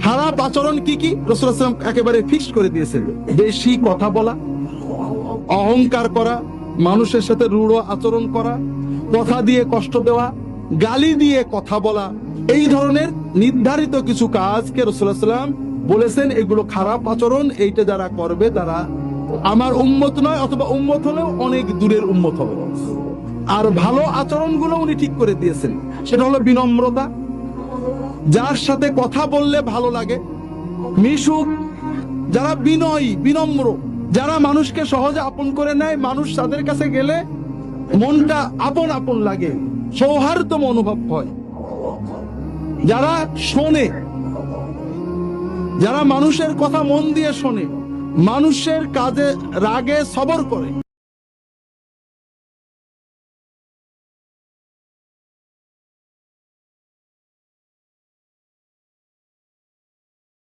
খারাপ আচরণ কি কি রাসূলুল্লাহ সাল্লাল্লাহু আলাইহি ওয়াসাল্লাম একেবারে ফিক্সড করে দিয়েছেন। বেশি কথা বলা, অহংকার করা, মানুষের সাথে রূঢ় আচরণ করা, কথা দিয়ে কষ্ট দেওয়া, গালি দিয়ে কথা বলা, এই ধরনের নির্ধারিত কিছু কাজকে রাসূলুল্লাহ সাল্লাল্লাহু আলাইহি ওয়াসাল্লাম বলেছেন এগুলো খারাপ আচরণ, এইটা যারা করবে তারা আমার উম্মত নয়, অথবা উম্মত হলেও অনেক দূরের উম্মত হবে। আর ভালো আচরণগুলো উনি ঠিক করে দিয়েছেন, সেটা হলো বিনম্রতা, যার সাথে কথা বললে ভালো লাগে, মিশুক, যারা বিনয়ী বিনম্র, যারা মানুষকে সহজে আপন করে নেয়, মানুষ তাদের কাছে গেলে মনটা আপন আপন লাগে, সৌহার্দ্য অনুভব হয়, যারা শোনে, যারা মানুষের কথা মন দিয়ে শোনে, মানুষের কাজে রাগে সবর করে।